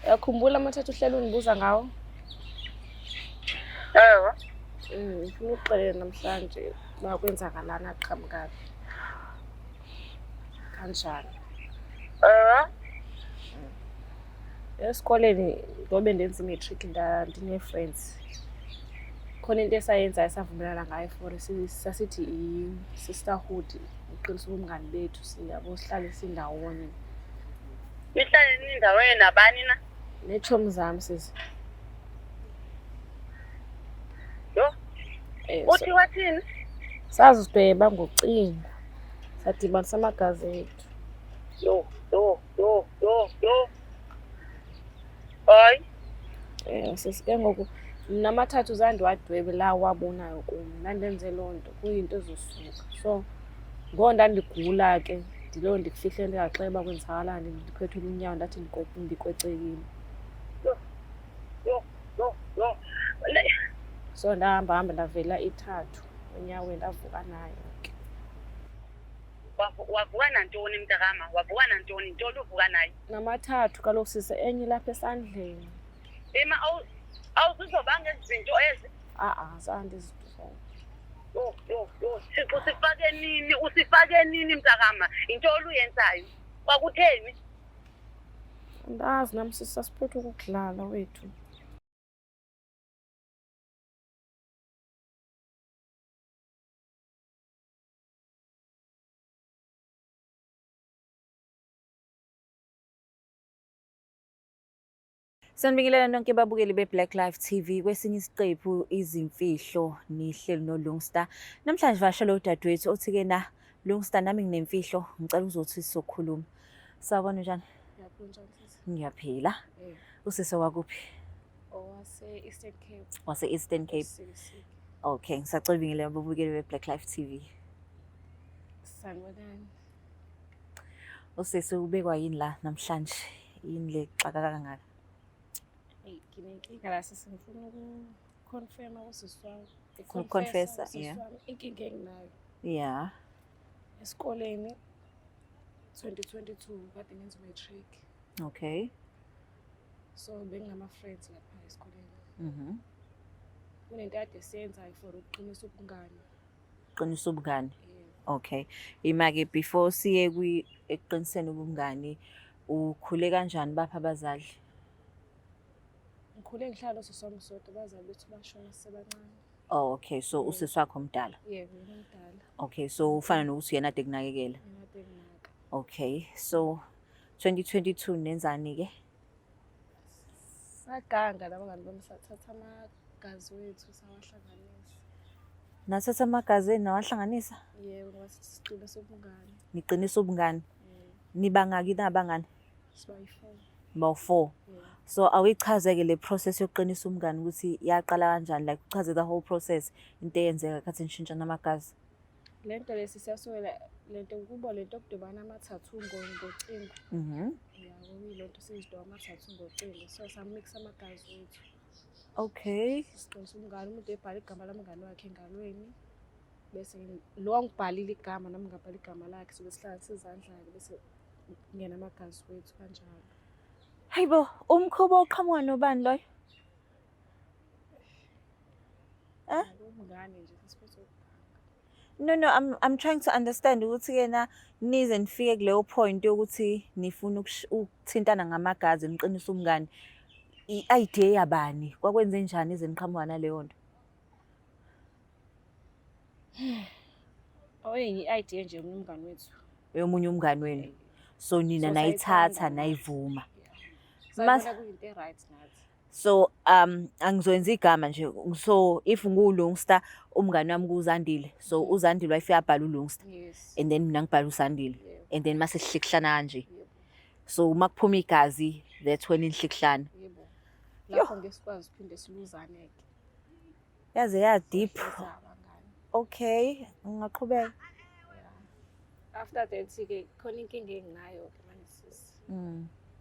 Uyakhumbula amathathu uhlelo unibuza ngawo? Ngifuna ukuxolela namhlanje uba kwenzakalana aqhamukabi. Kanjani? Esikoleni ngobe ndenza i-matric ndine-friends. Khona into esayenzayo savumelana ngayo for sasithi i-sisterhood, uqinisa ubungani bethu siyabo sihlale sindawonye. Nihlale nindawonye nabani na? Neetshomi zami sisi. Yho. Uthi wathini? Sazidweba ngocingo. Sadibanisa amagazi ethu. Yho. Hayi. Sisi ke ngoku mna amathathu zandiwadwebe la wabonayo kum. Ndandenze loo nto kuyinto ezosuka. So ngondandigula ke ndiloo ndikufihle ndingaxela uba kwenzakalani ndiphethwe lunyawo ndathi ndikwecekile. Yho. So ndahamba ndavela ithathu unyaweni ndavuka nayo ke. Wavuka nantoni mntakama? Wavuka nantoni? Ntoni uvuka nayo? Namathathu kaloku sise enye lapha esandleni. Ema awuzizobanga ezi zinto ezi? Zange ndizidubona. Yho. Usifake nini mntakama? Into oluyenzayo. Kwakutheni? Andazi nam sisi sasiphethwe ukudlala wethu. Sanibingelela nonke ababukeli beBlack Life TV kwesinye isiqephu izimfihlo nihleli noLungstar. Namhlanje vashelo udadewethu othi-ke na Lungstar nami nginemfihlo ngicela uzothi sizokhuluma. Sawubona njani? Ngiyaphila sisi. Ngiyaphila. Usise wakuphi? Wase-Eastern Cape. Wase-Eastern Cape. Okay, ngisacela ubingelela ababukeli beBlack Life TV. Sanibonani. Usise ubekwa yini la namhlanje? Yini le xaka kangaka? Nginenkinga la sisi ngifuna ukuconfirma usisi wami. Ukuconfessa, yeah. Inkinga enginayo. Yeah. Esikoleni 2022 kade ngenza i-matric. Okay. So benginama-friends lapha esikoleni. Kunento kade siyenzayo for ukuqinisa ubungani. Qinisa ubungani. Okay. Ima-ke before siye ekuqiniseni ubungani ukhule kanjani bapha abazali? Ngikhule ngihlala usisi wami sodwa abazali bethu bashona sisebancane. Oh, okay. So usisi wakho mdala. Yebo, ngimdala. Okay, so ufana nokuthi yena ade kunakekela. Yena ade nginaka. Okay. So 2022 nenzani ke? Saganga labangani bami sathatha amagazi wethu sawahlanganisa. Nathatha amagazi enu nawahlanganisa? Yebo, ngoba siqinisa ubungani. Niqinisa ubungani? Nibangaki nabangani? Sibayi-4. Bawu-4. So awichazeke le process yokuqinisa umngani ukuthi yaqala kanjani, like uchaze the whole process into eyenzeka khathi nishintsha namagazi. Lento lesi siyasukela lento kuba lento okudibana amathathu ngocingo. Yabo yilento sizidwa amathathu ngocingo. So samix amagazi wethu. Okay. Siqinisa umngani umuntu ebhala igama lamngani wakhe engalweni. Bese lo ngibhalile igama nami ngabhala igama lakhe sobe sihlanganisa izandla bese ngena amagazi wethu kanjalo. Hayibo, umkhuba oqhamuka nobani loyo? Umngane nje sesiphethe No, I'm trying to understand ukuthi kena nize nifike kuleyo point yokuthi nifuna ukuthintana ngamagazi niqinisa umngani. I-idea yabani? Kwakwenze njani ize niqhamuka naleyo nto? Oyenye i-idea nje umngani wethu. Yomunye umngani wenu. So nina nayithatha nayivuma. Sayibona kuyinto e-right nathi. So angizoyenza igama nje. So if nguLungstar umngani wami kuZandile. So uZandile wayefika abhala uLungstar. Yes. And then mina ngibhala uZandile. And then mase sihlikihlana kanje. So makuphuma igazi that's when inhlikihlana. Yebo. Lapho ngesikwazi uphinde siluzane ke. Yaze ya deep. Okay, ngaqhubeka. After that ke khona inkinga enginayo ke manje sisi.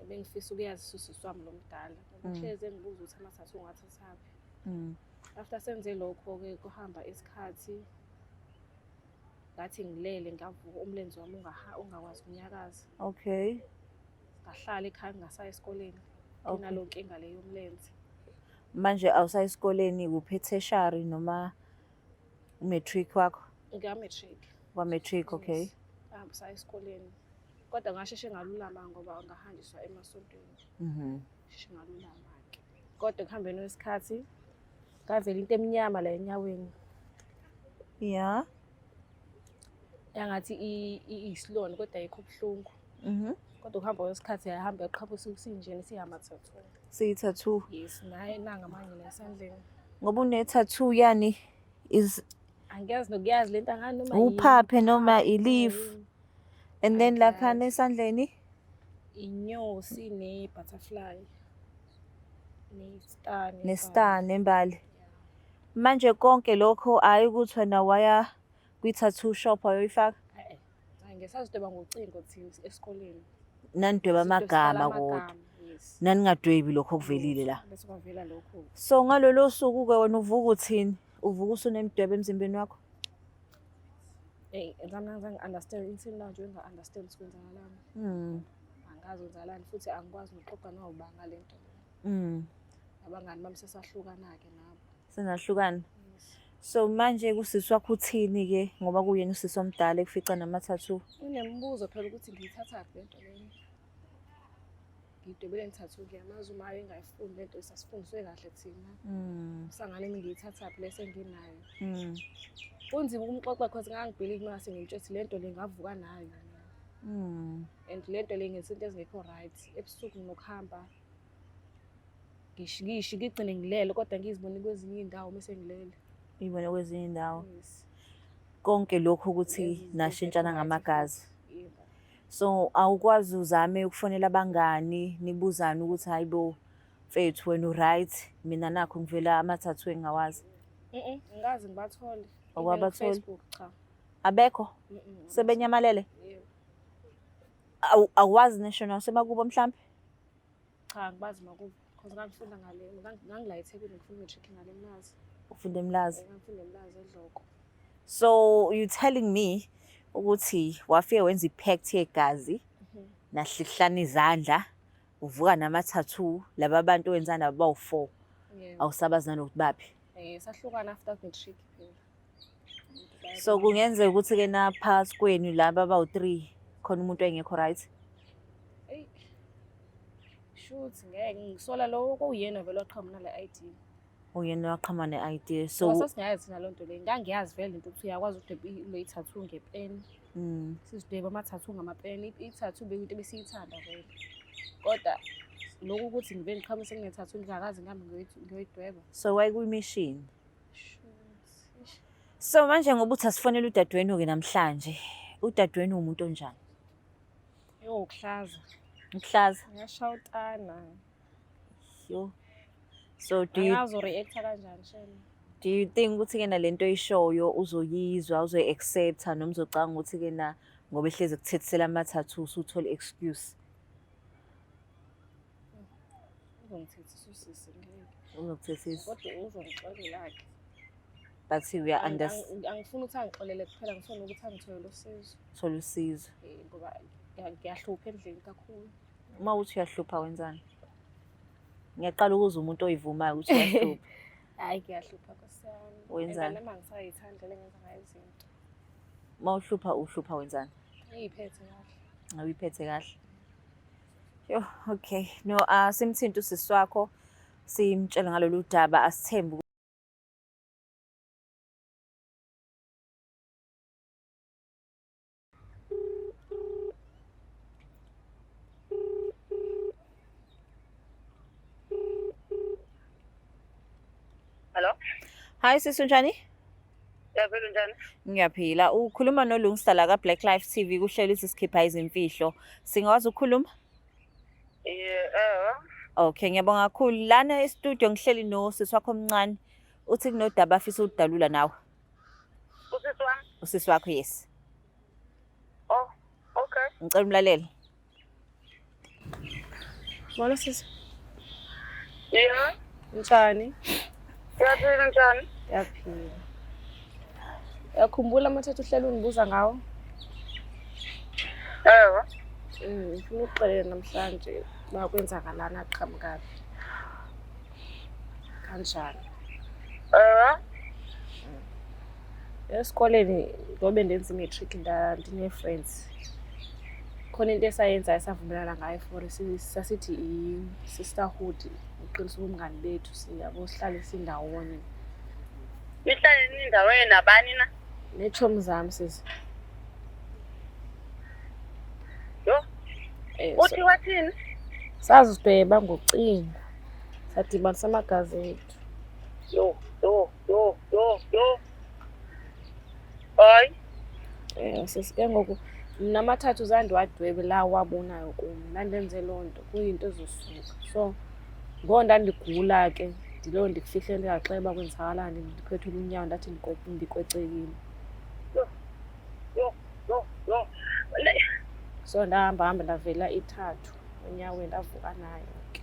Bengifisa ukuyazi usisi wami lomdala. Ngihleze ngibuza ukuthi amathathu ungathathaphi. After senze lokho ke kuhamba isikhathi ngathi ngilele ngavuka umlenze wami ungakwazi ukunyakaza. Okay. Ngahlala ekhaya ngasaya esikoleni. Okay. Nginalo nkinga le yomlenze. Manje awusayisikoleni kuphi tertiary noma matric wakho? Ngamatric. Kwa-matric, okay. Ngahambisa esikoleni. Kodwa ngasheshe ngalulama ngoba ngahanjiswa emasontweni. Sheshe ngalulama-ke. Kodwa ekuhambeni kwesikhathi ngavela into emnyama la enyaweni. Yeah. Yangathi isilone kodwa ayikho buhlungu. Kodwa ukuhamba kwesikhathi yahamba yaqhamuka usinjeni siyama-tattoo. Siyi-tattoo. Yes, naye nanga manje nesandleni. Ngoba une-tattoo yani is Angiyazi nokuyazi lento angani noma uphaphe noma i-leaf. And then lapha esandleni inyosi ne-butterfly. Nestar. nestar nembali. Manje konke lokho hayi ukuthi wena waya kwi-tattoo shop wayoyifaka? Ngesasidweba ngocingo thina esikoleni. Nanidweba amagama kodwa. Yes. Naningadwebi lokho okuvelile la. Bese kwavela lokho. So ngalolo suku-ke wena uvuka uthini? Uvuka usunemidwebo emzimbeni wakho? Ngizange ngi-understand insini la nje nga-understand sikwenzakalani. Angazi kwenzakalani futhi angikwazi nokuxoxa nawubanga lento. Abangani bami sesahlukana-ke nabo. Senahlukana. So manje kusisi wakho uthini-ke ngoba kuyena usisi omdala ekufica nama-tattoo? Unembuzo phela ukuthi ngiyithathaphi lento leyo. Ngidwebele ngithathu ngiyamazi uma engayifuni lento sasifundiswe kahle thina. Sangane ngiyithathaphi lese nginayo. Kunzima ukumxoxa because ngangibhelieve mase ngimtshela lento le ngavuka nayo. And lento le ngezinto ezingekho right. Ebusuku nokuhamba ngisho ngigcine ngilele kodwa ngizibona kwezinye indawo mase ngilele. Uyibone kwezinye indawo. Konke lokho ukuthi nashintshana ngamagazi. So awukwazi uzame ukufonela abangani nibuzane ukuthi hayibo mfethu wena u-right mina nakho ngivela ama-tattoo engawazi. Ngazi ngibathole. Okwabathole? Facebook cha. Abekho? Sebenyamalele? Yebo. Awazi national semakubo mhlambe? Cha ngibazi makubo. Because ngangifunda ngale ngangila eThekwini ngifunda matric ngale Mlazi. Ufunda eMlazi? Ngifunda eMlazi eDloko. So you telling me ukuthi wafike wenza ipact yegazi nahlihlana izandla uvuka nama-tattoo laba abantu wenza nabo bawu-4 awusabazi nanokuthi baphi? Sahlukana after matric phela. So kungenzeka ukuthi-ke naphakathi kwenu laba bawu-3 khona umuntu engekho right? Shoot ngeke ngisola lo kuyena vele waqhamuka nale ID. Uyena waqhamuka ne-idea. So sasingayazi thina lonto le ngangiyazi vele into ukuthi uyakwazi ukudweba i-tattoo ngepeni. Sizidweba ama-tattoo ngamapeni. I-tattoo bekuyinto besiyithanda vele. Kodwa lokho ukuthi ngibe ngiqhamuke ngine-tattoo ngingakazi ngihambe ngiyoyidweba. So wayekuyimishini. So manje ngoba uthi asifonele udadewenu-ke namhlanje. Udadewenu umuntu onjani? Ukuhlaza. Ukuhlaza? Ngiyashawutana. Yo. So Angazo-reacta kanjani shena? Do you think ukuthi-ke na lento oyishoyo uzoyizwa, uzoyi-accepta noma uzocanga ukuthi-ke na ngoba ehlezi kuthethisela ama-tattoo usuthole excuse? Uzongithethisa usisi ngeke. Uzokuthethisa? Kodwa uzongixolela-ke. But we angifuni ukuthi angixolele kuphela ngifuna ukuthi angithole usizo. Thola usizo. Ngoba ngiyahlupha endlini kakhulu. Uma uthi uyahlupha wenzani? Ngiyaqala ukuzwa umuntu oyivumayo ukuthi uyahlupha. Hayi ngiyahlupha kusiyami. Wenzani? Noma ngisayithanda le ngenza ngayo izinto. Uma uhlupha wenzani? Ngiyiphethe kahle. Awuyiphethe kahle. Yo, okay. No, simthinta usisi wakho simtshela ngalolu daba asithembe. Hello? Hi sisi unjani? Yavela njani? Ngiyaphila. Ukhuluma noLungisa la ka-Black Life TV kuhleli sikhipha izimfihlo. Singawazi ukukhuluma? Okay, ngiyabonga kakhulu. Lana e-studio ngihleli nosisi wakho omncane. Uthi kunodaba afisa udalula nawe. Usisi wami? Usisi wakho, yes. Oh, okay. Ngicela umlaleli. Bona sisi. Yeah. Njani? Yaphila njani? Yaphila. Yakhumbula amathathu uhlelo ungibuza ngawo? Ewa. Ngifuna ukuxolela namhlanje. uba kwenzakalani aqhamukaphi kanjani. Esikoleni ngobe ndenza i-matric ndine-friends. Khona into esayenzayo savumelana ngayo for sasithi i-sisterhood, uqinisa ubungani bethu siyabo sihlale sindawonye. Nihlale nindaweni nabani na? Neetshomi zami sisi. Yho. Uthi wathini? Sazidweba ngocingo. Sadibanisa amagazi ethu. Yho. Hayi. Sisi ke ngoku mna amathathu zandiwadwebe la wabonayo kum. Ndandenze loo nto kuyinto ezosuka. So ngoko ndandigula ke ndiloo ndikufihle ndingaxeba kwenzakalani ndiphethule unyawo ndathi ndikwecekile. Yho. So ndahamba ndavela ithathu enyaweni ndavuka nayo ke.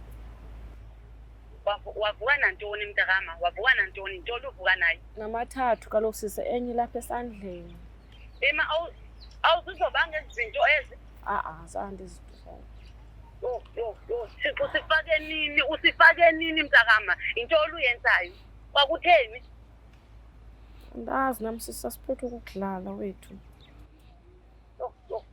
Wavuka nantoni mntakama? Wavuka nantoni? Ntoni uvuka nayo? Namathathu kaloku sise enye lapha esandleni. Ema awuzuzobanga ezi zinto ezi? Zange ndizidufane. Yho. Usifake nini mntakama? Into oluyenzayo. Kwakutheni? Andazi nam sisi sasiphethwe ukudlala wethu. Yho.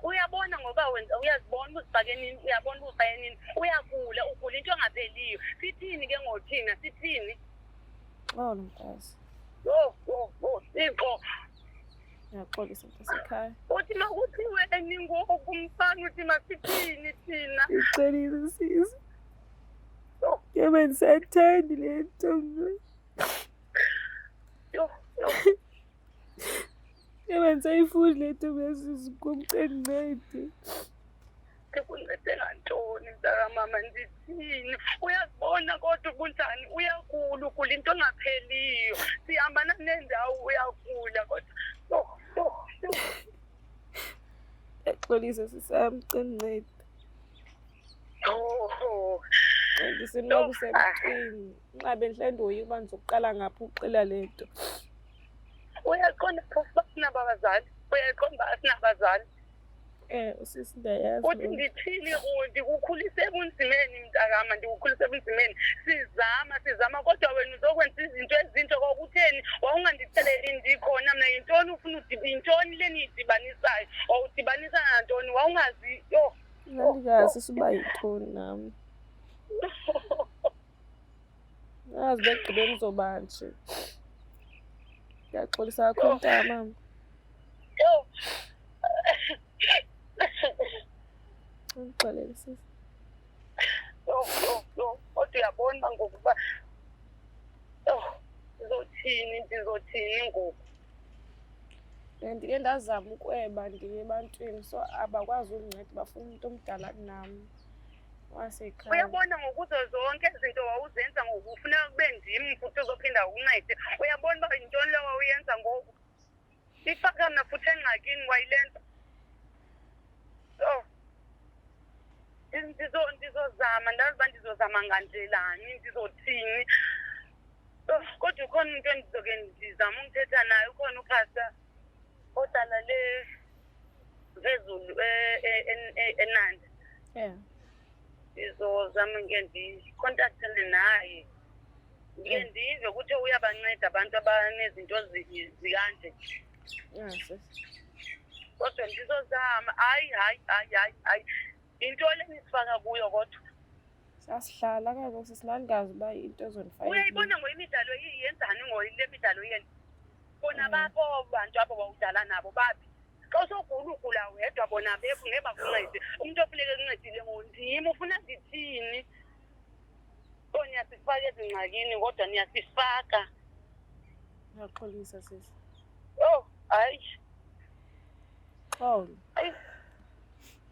Uyabona ngoba uyazibona uzifake nini? Uyabona uzifake nini? Uyagula into engapheliyo. Sithini ke ngothina? Sithini? Oh nomfazi. Yho. Sixo. Ngiyaxolisa mntasekhaya. Uthi makuthiweni ngoku mfana uthi masithini thina? Ngicelile sisi. Ngebe ndisathandi le nto mna. Yho. Ngebe ndisayifuni le nto sisi kumcencede. Sekuncede ngantoni mntakamama ndithini? Uyazibona kodwa kunjani? Uyagula into engapheliyo. Sihambana nendawo uyagula kodwa. Ngiyaxolisa sisamcencede. Oh. Ndisimlobo semcini. Nxa bendihle ndoyika uba ndizokuqala ngaphi uxela le nto. Uyaqonda phofu sinabazali? Uyaqonda uba sinabazali? Usisi ndiyayazi. Uthi ndithini ndikukhulise ebunzimeni mntakama, ndikukhulise ebunzimeni. Sizama kodwa wena uzokwenza izinto ezintsha kwakutheni? Wawungandixeleli ndikhona mna yintoni ufuna yintoni le niyidibanisayo? Wawudibanisa nantoni? Wawungazi? Yho. Ndingazi suba yithoni nam. Nazi begqibeni zoba nje. Ndiyaxolisa kakhulu mntakamama. Yho. Undixolele sisi. Yho. Kodwa uyabona ngokuba ndizothini ngoku? Ndike ndazama ukweba ndiye ebantwini so abakwazi undinceda bafuna umntu omdala kunam wasekhaya. Uyabona ngokuzo zonke izinto wawuzenza ngoku ufuneka kube ndim futhi uzophinda uncede. Uyabona uba yintoni leyo wawuyenza ngoku? Ifaka mna futhi engxakini wayilenza. Ndizozama ndazi uba ndizozama ngandlelani ndizothini. Kodwa ukhona umuntu endizoke ndizama ukuthetha naye, ukhona ukhasa ohlala le phezulu eNandi. Ndizozama ke ndikontaktele naye ndike ndive ukuthi uyabanceda abantu abanezinto zikanje. Kodwa ndizozama. Hayi into lenisifaka kuyo kodwa sasihlala kaloku sisinangazi uba into ezondifaka. Uyayibona ngoyimidlalo yenzani ngoyile midlalo yeni? Bona bapho bantu abo bawudlala nabo bapi? Xa usogula wedwa bona bekho ngeke bakuncede. Umuntu ofuneka kuncedile ngondim ufuna ndithini? Niyasifaka ezingxakini kodwa niyasifaka. Ngiyaxolisa sisi. Hayi.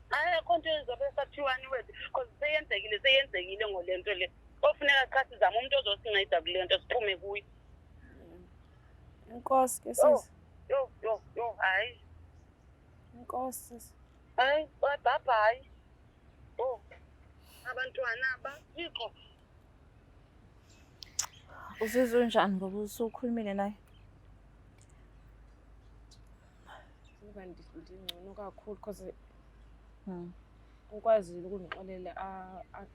Ayikho nto ezobe sathiwani wethu because seyenzekile ngole nto le. Ofuneka cha sizama umuntu ozosinceda kule nto siphume kuyo. Inkosi ke sisi. Yho, hayi. Inkosi sisi. Hayi, bye. Abantwana abathixo. Uzizwe njani ngoba usukhulumile naye? Ndingcono kakhulu because ukwazile ukungixolela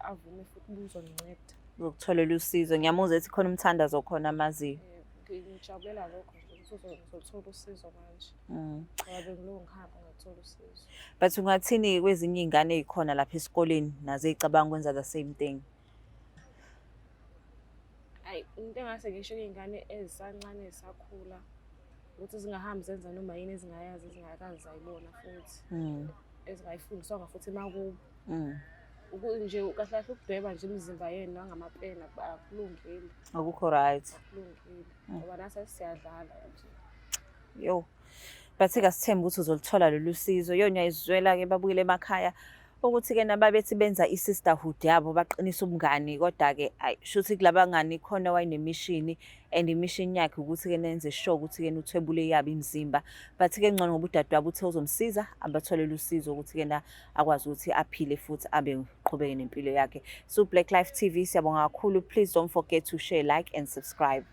avume futhi ukuzonginceda. Ukutholela usizo. Ngiyamuzwa ethi khona umthandazo khona amaziyo. Ngijabulela lokho nje ukuthi ngizothola usizo manje. Ngoba bengiloku ngihamba ngathola usizo. But ungathini kwezinye iy'ngane ey'khona lapha esikoleni nazo ey'cabanga ukwenza the same thing? Ayi, into engase ngisho iy'ngane ezisancane ezisakhula ukuthi zingahambi zenza noma yini ezingayazi ezingakazi zayibona futhi. Ezingayifundiswanga futhi emakubo. Nje kahle kahle ukudweba nje imizimba yenu nangamapeni akulungile. Akukho right. Akulungile. Ngoba nase siyadlala nje. Yo. But-ke asithembe ukuthi uzoluthola lolu sizo. Yo ngiyayizwela-ke babuyele emakhaya ukuthi-ke nababethi benza i-sisterhood yabo baqinisa ubungani. Kodwa-ke shuthi kulaba ngani khona wayenemishini and imishini yakhe ukuthi-ke nenze sure ukuthi-ke uthwebule yabo imizimba. But-ke ngcono ngoba udadewabo uthe uzomsiza abatholele usizo ukuthi-ke na akwazi ukuthi aphile futhi qhubeke nempilo yakhe. So Black Life TV siyabonga kakhulu. Please don't forget to share, like and subscribe.